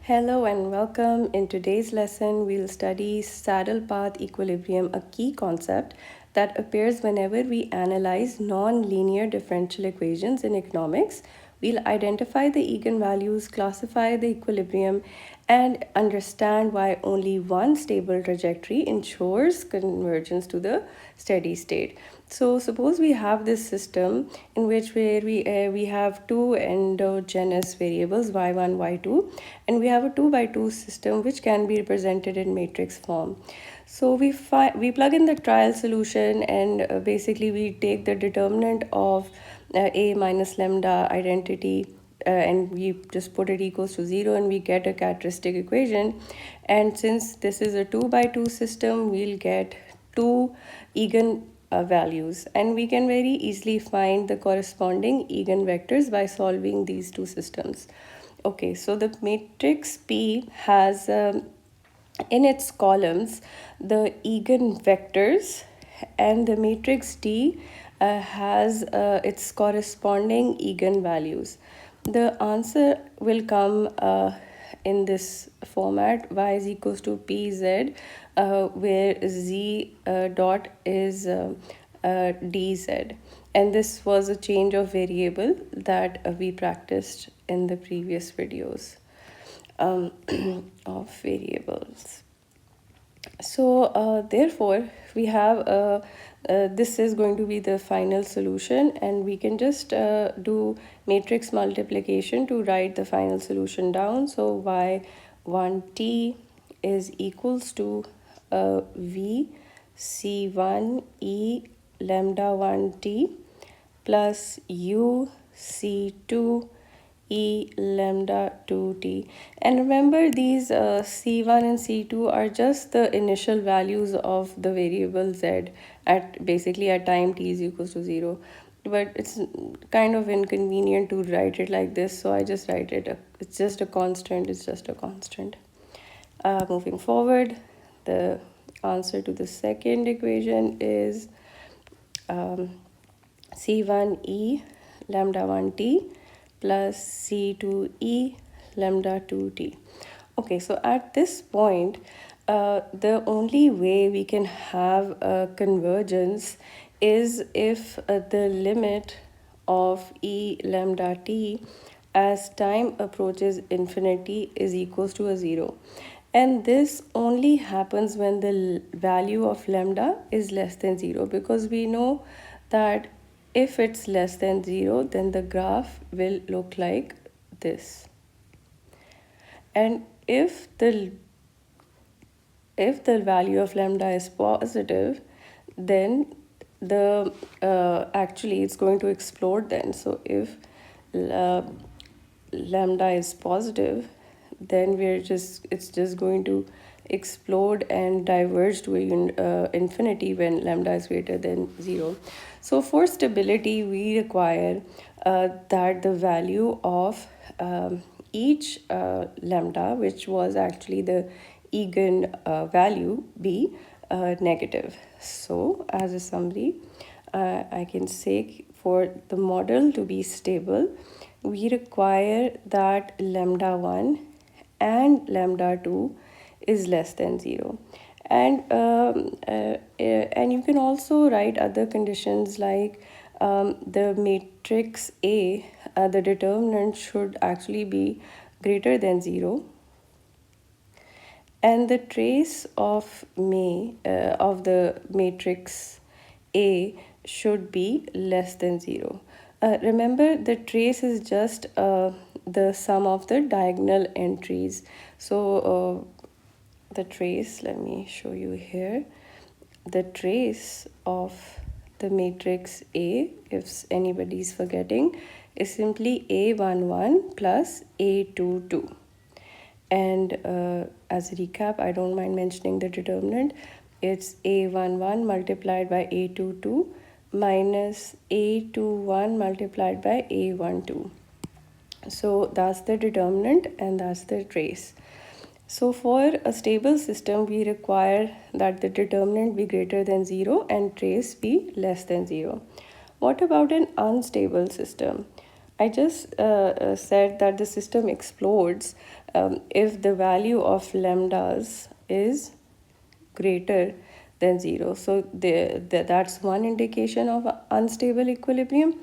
Hello and welcome. In today's lesson, we'll study saddle path equilibrium, a key concept that appears whenever we analyze non-linear differential equations in economics. We'll identify the eigenvalues, classify the equilibrium, and understand why only one stable trajectory ensures convergence to the steady state. So suppose we have this system in which we have two endogenous variables y1, y2, and we have a 2 by 2 system which can be represented in matrix form. So we plug in the trial solution, and basically we take the determinant of a minus lambda identity, and we just put it equals to 0 and we get a characteristic equation. And since this is a 2 by 2 system, we'll get two eigenvalues, and we can very easily find the corresponding eigenvectors by solving these two systems. Okay, so the matrix P has in its columns the eigenvectors, and the matrix D has its corresponding eigenvalues. The answer will come in this format: y is equals to pz, where z dot is dz, and this was a change of variable that we practiced in the previous videos of variables. So therefore we have this is going to be the final solution, and we can just do matrix multiplication to write the final solution down. So y1t is equals to v c1 e lambda 1t plus u c2 e lambda 2t. And remember, these c1 and c2 are just the initial values of the variable z at basically at time t is equals to 0. But it's kind of inconvenient to write it like this, so I just write it. It's just a constant. It's just a constant. Moving forward, the answer to the second equation is c1e lambda 1t plus c2e lambda 2t. Okay, so at this point, the only way we can have a convergence is if the limit of e lambda t as time approaches infinity is equals to a 0. And this only happens when the value of lambda is less than 0, because we know that if it's less than 0, then the graph will look like this. And if the value of lambda is positive, then the actually it's going to explode then. So if lambda is positive, then it's just going to explode and diverge to infinity when lambda is greater than 0. So for stability, we require that the value of each lambda, which was actually the eigen value, be negative. So as a summary, I can say for the model to be stable, we require that lambda 1 and lambda 2 is less than 0. And you can also write other conditions like the matrix A, the determinant should actually be greater than 0, and the trace of the matrix A should be less than 0. Remember, the trace is just the sum of the diagonal entries. So the trace, let me show you here. The trace of the matrix A, if anybody's forgetting, is simply A11 plus A22. And as a recap, I don't mind mentioning the determinant. It's A11 multiplied by A22 minus A21 multiplied by A12. So that's the determinant and that's the trace. So for a stable system, we require that the determinant be greater than 0 and trace be less than 0. What about an unstable system? I just said that the system explodes if the value of lambdas is greater than 0. So that's one indication of unstable equilibrium.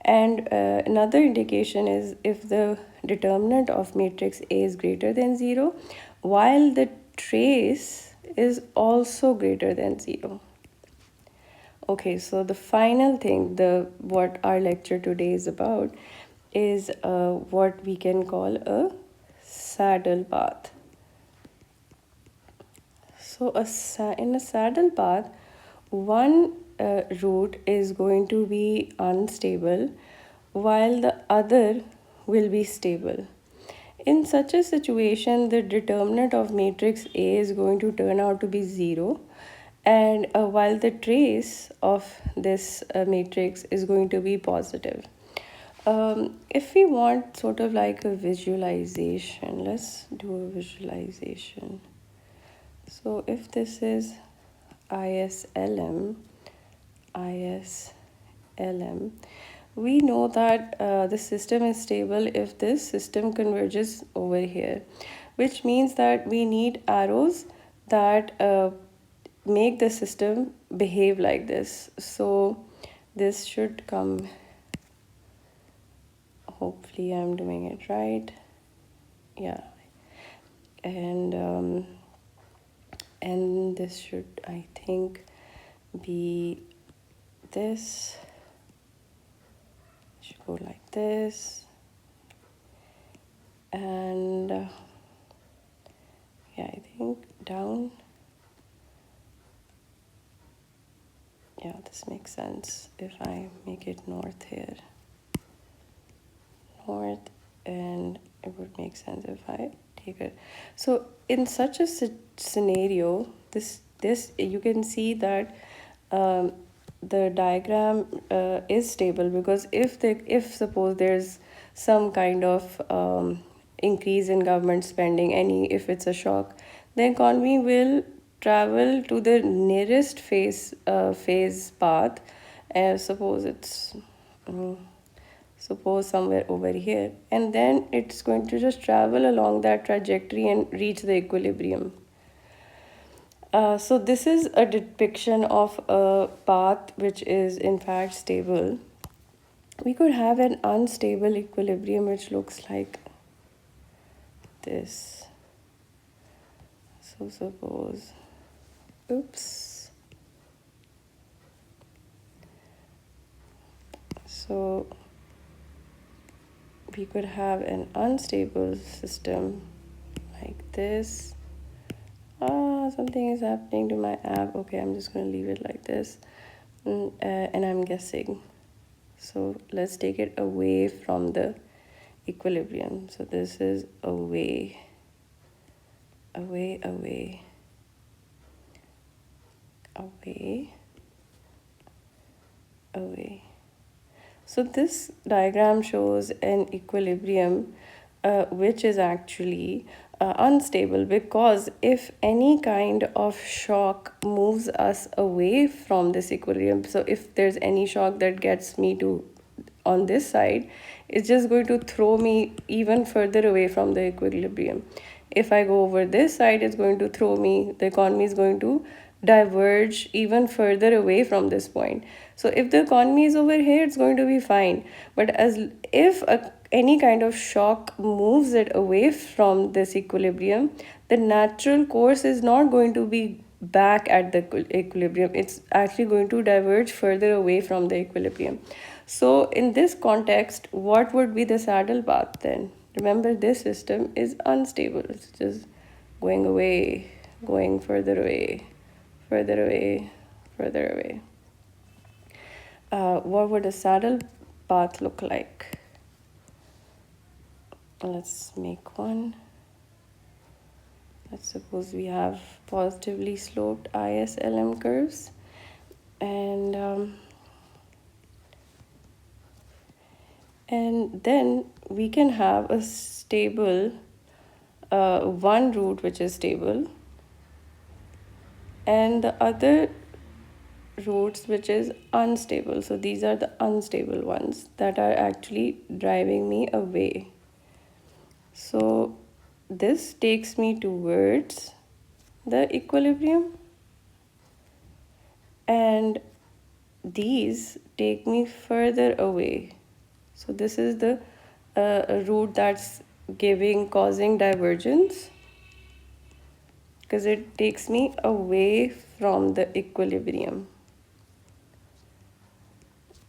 And another indication is if the determinant of matrix A is greater than 0, while the trace is also greater than 0. Okay, so the final thing, what our lecture today is about, is what we can call a saddle path. So in a saddle path, one route is going to be unstable while the other will be stable. In such a situation, the determinant of matrix A is going to turn out to be 0, and while the trace of this matrix is going to be positive. If we want sort of like a visualization, let's do a visualization. So if this is ISLM, we know that the system is stable if this system converges over here, which means that we need arrows that make the system behave like this. So this should come, hopefully I'm doing it right. Yeah. And this should, I think, be this. It should go like this. And yeah, I think down. Yeah, this makes sense if I make it north here. North, and it would make sense if I take it. So in such a scenario, this you can see that the diagram is stable, because if suppose there's some kind of increase in government spending, if it's a shock, the economy will travel to the nearest phase path. Suppose it's suppose somewhere over here, and then it's going to just travel along that trajectory and reach the equilibrium. So this is a depiction of a path which is in fact stable. We could have an unstable equilibrium which looks like this. So suppose, oops. So we could have an unstable system like this. Something is happening to my app. Okay, I'm just going to leave it like this. And I'm guessing. So let's take it away from the equilibrium. So this is away, away, away, away, away. So this diagram shows an equilibrium which is actually unstable, because if any kind of shock moves us away from this equilibrium, so if there's any shock that gets me to on this side, it's just going to throw me even further away from the equilibrium. If I go over this side, it's going to throw me, the economy is going to diverge even further away from this point. So if the economy is over here, it's going to be fine. But if any kind of shock moves it away from this equilibrium, the natural course is not going to be back at the equilibrium. It's actually going to diverge further away from the equilibrium. So in this context, what would be the saddle path then? Remember, this system is unstable. It's just going away, going further away, further away, further away. What would a saddle path look like? Let's make one. Let's suppose we have positively sloped ISLM curves, and then we can have a stable one route which is stable, and the other routes which is unstable. So these are the unstable ones that are actually driving me away. So this takes me towards the equilibrium, and these take me further away. So this is the route that's causing divergence, because it takes me away from the equilibrium.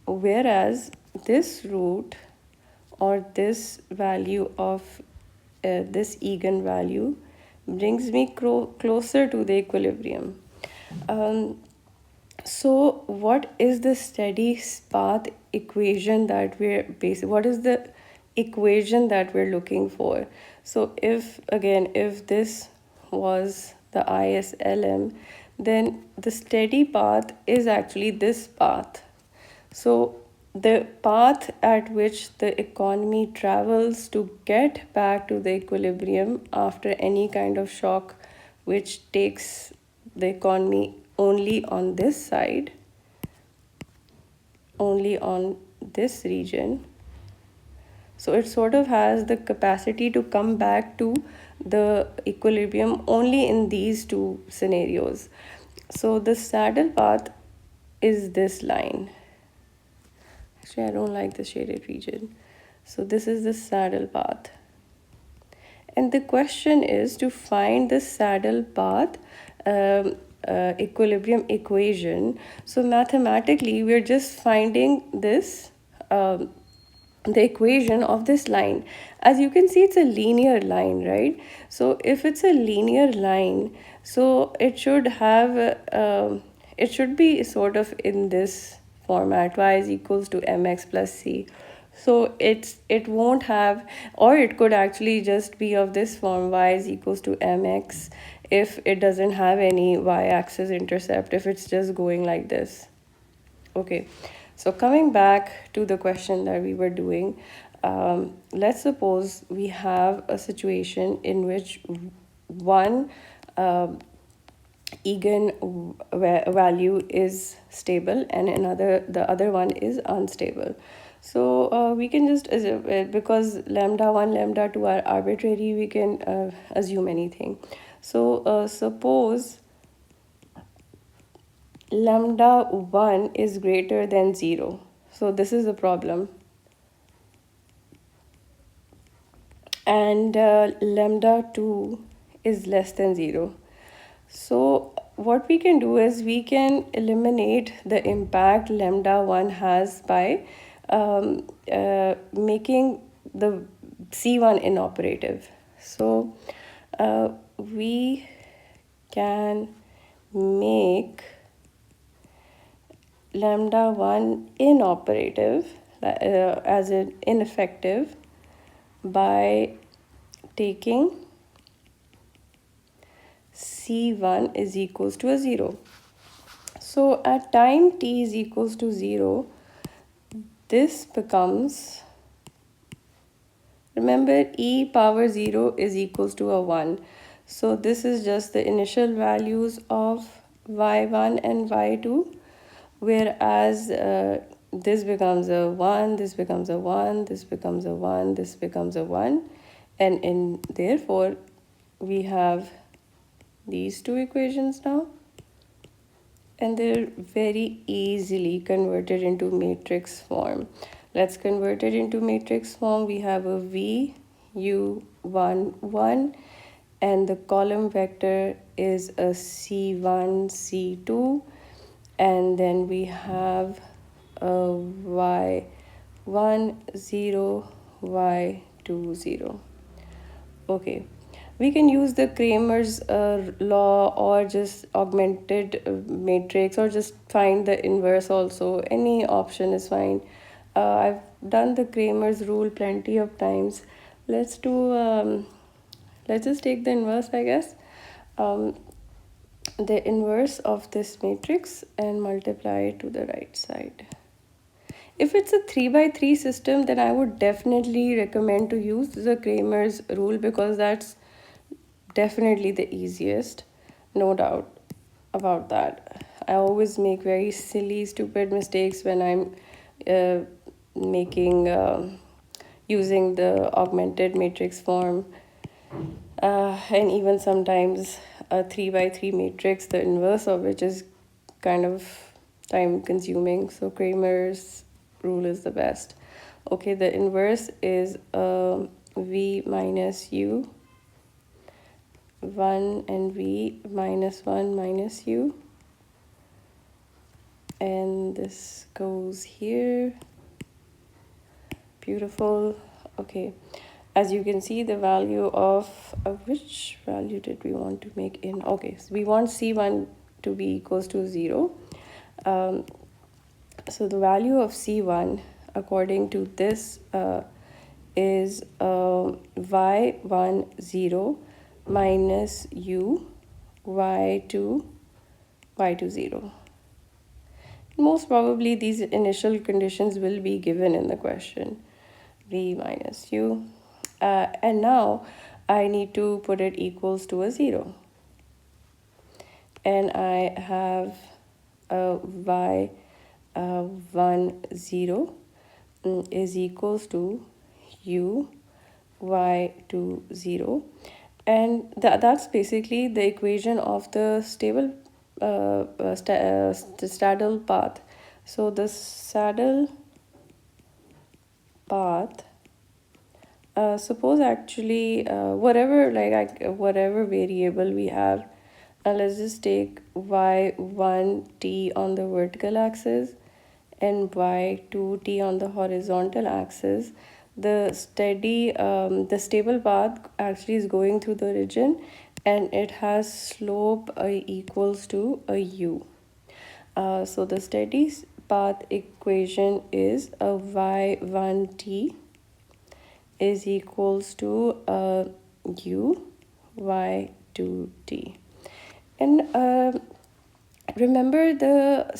Whereas this root, or this value of this eigenvalue, brings me closer to the equilibrium. So what is the steady path equation that what is the equation that we're looking for? So if this was the ISLM, then the steady path is actually this path. So the path at which the economy travels to get back to the equilibrium after any kind of shock which takes the economy only on this side, only on this region. So it sort of has the capacity to come back to the equilibrium only in these two scenarios. So the saddle path is this line. Actually, I don't like the shaded region. So this is the saddle path. And the question is to find the saddle path equilibrium equation. So mathematically, we're just finding this, the equation of this line. As you can see, it's a linear line, right? So if it's a linear line, so it should have, it should be sort of in this format: y is equals to mx plus c. So it won't have, or it could actually just be of this form: y is equals to mx, if it doesn't have any y-axis intercept, if it's just going like this. Okay, so coming back to the question that we were doing, let's suppose we have a situation in which one eigenvalue is stable and the other one is unstable. So we can just, because lambda 1, lambda 2 are arbitrary, we can assume anything. So suppose lambda 1 is greater than 0. So this is the problem. And lambda 2 is less than 0. So what we can do is we can eliminate the impact lambda 1 has by making the C1 inoperative. So we can make lambda 1 inoperative, as in ineffective, by taking C1 is equals to a 0. So at time t is equals to 0, this becomes, remember, e power 0 is equals to a 1. So this is just the initial values of y1 and y2, whereas this becomes a 1, this becomes a 1, this becomes a 1, this becomes a 1, and therefore we have these two equations now, and they're very easily converted into matrix form. Let's convert it into matrix form. We have a v u1 1, and the column vector is a c1 c2, and then we have a y1 0 y2 0. Okay, we can use the Kramer's law, or just augmented matrix, or just find the inverse also. Any option is fine. I've done the Kramer's rule plenty of times. Let's just take the inverse, I guess. The inverse of this matrix and multiply it to the right side. If it's a 3 by 3 system, then I would definitely recommend to use the Kramer's rule, because that's definitely the easiest, no doubt about that. I always make very silly, stupid mistakes when I'm using the augmented matrix form. and even sometimes a 3 by 3 matrix, the inverse of which is kind of time consuming. So Kramer's rule is the best. Okay, the inverse is v minus u 1 and v minus 1 minus u, and this goes here. Beautiful. Okay, as you can see, the value of which value did we want to make in? Okay, so we want c1 to be equals to 0. So the value of c1 according to this is y1 0 minus u y2 0. Most probably these initial conditions will be given in the question, v minus u, and now I need to put it equals to a 0, and I have a y 1 0 is equals to u y2 0, and that's basically the equation of the stable the saddle path. So the saddle path, suppose actually whatever whatever variable we have, let's just take y1t on the vertical axis and y2t on the horizontal axis. The stable path actually is going through the origin, and it has slope equals to a u. So the steady path equation is a y1t is equals to u y2t. And remember, the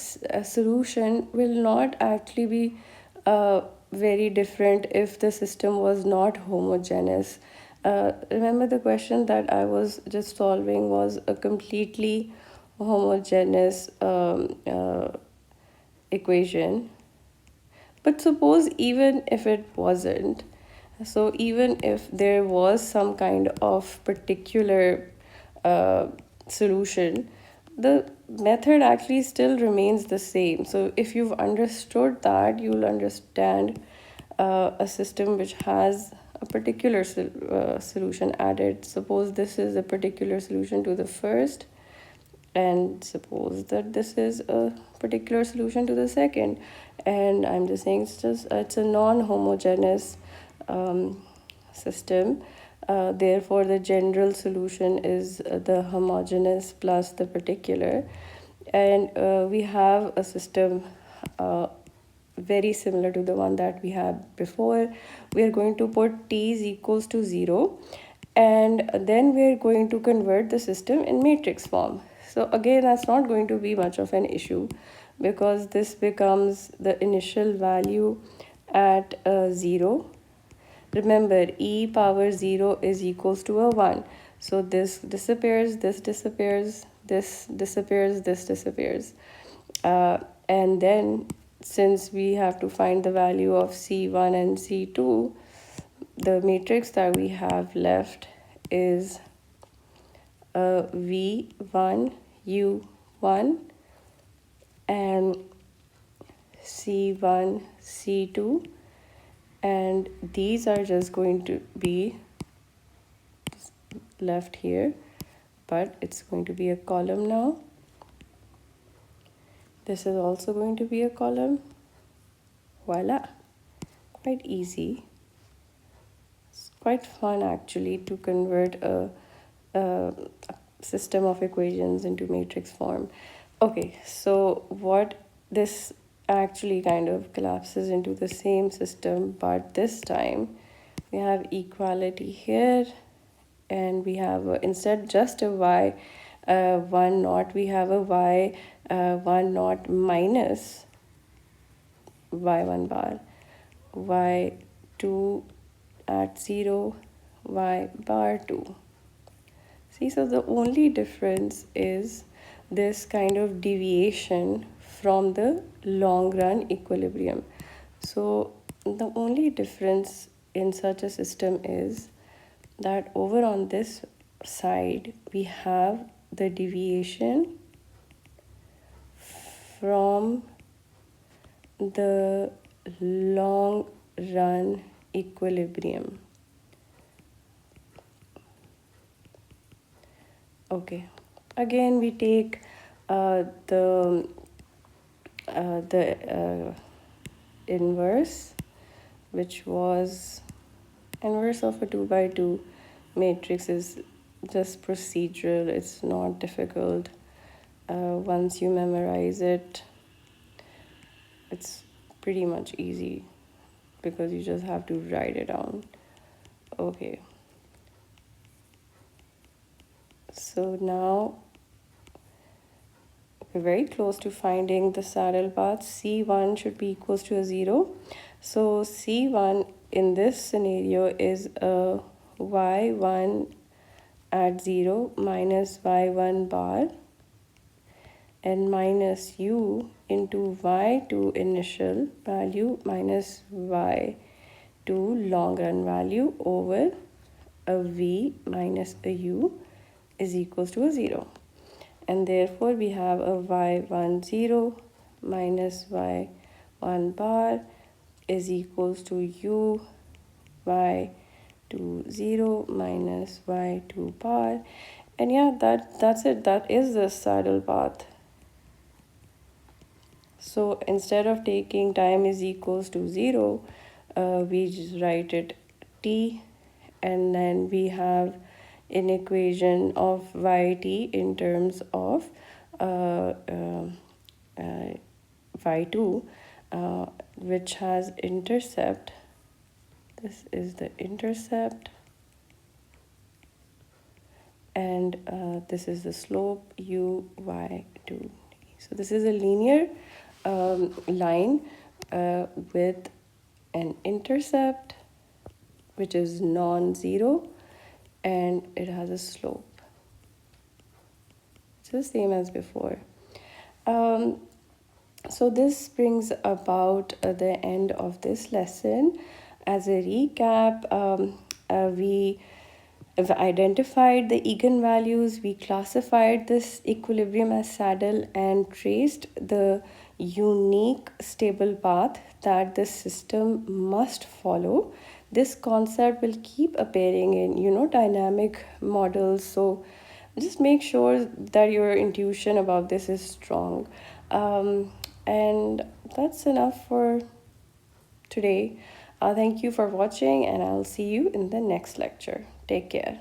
solution will not actually be very different if the system was not homogeneous. Remember, the question that I was just solving was a completely homogeneous equation. But suppose even if it wasn't, so even if there was some kind of particular solution, the method actually still remains the same. So if you've understood that, you'll understand a system which has a particular solution added. Suppose this is a particular solution to the first, and suppose that this is a particular solution to the second, and I'm just saying it's a non-homogeneous system. Therefore the general solution is the homogeneous plus the particular, and we have a system very similar to the one that we had before. We are going to put t is equals to 0, and then we're going to convert the system in matrix form. So again, that's not going to be much of an issue, because this becomes the initial value at 0. Remember, e power 0 is equals to a 1. So this disappears, this disappears, this disappears, this disappears. And then, since we have to find the value of c1 and c2, the matrix that we have left is v1 u1 and c1 c2, and these are just going to be left here, but it's going to be a column now. This is also going to be a column. Voila, quite easy. It's quite fun actually to convert a system of equations into matrix form. Okay, so what this actually kind of collapses into the same system, but this time we have equality here, and we have instead just a y 1 naught, we have a y 1 naught minus y1 bar, y2 at 0, y bar 2. See, so the only difference is this kind of deviation from the long run equilibrium. So the only difference in such a system is that over on this side, we have the deviation from the long run equilibrium. Okay, again we take the inverse, which was inverse of a 2 by 2 matrix is just procedural, it's not difficult. Once you memorize it, it's pretty much easy because you just have to write it down. Okay, so now we're very close to finding the saddle path. C1 should be equals to a 0. So C1 in this scenario is a y1 at 0 minus y1 bar and minus u into y2 initial value minus y2 long run value over a v minus a u is equals to a 0. And therefore we have a y1 0 minus y1 bar is equals to u y2 0 minus y2 bar. And yeah, that's it. That is the saddle path. So instead of taking time is equals to 0, we just write it t, and then we have an equation of yt in terms of y2, which has intercept. This is the intercept, and this is the slope u y2. So this is a linear line with an intercept which is non-zero, and it has a slope. It's the same as before. So this brings about the end of this lesson. As a recap, we have identified the eigenvalues, we classified this equilibrium as saddle and traced the unique stable path that this system must follow. This concept will keep appearing in dynamic models, so just make sure that your intuition about this is strong. And that's enough for today. Thank you for watching, and I'll see you in the next lecture. Take care.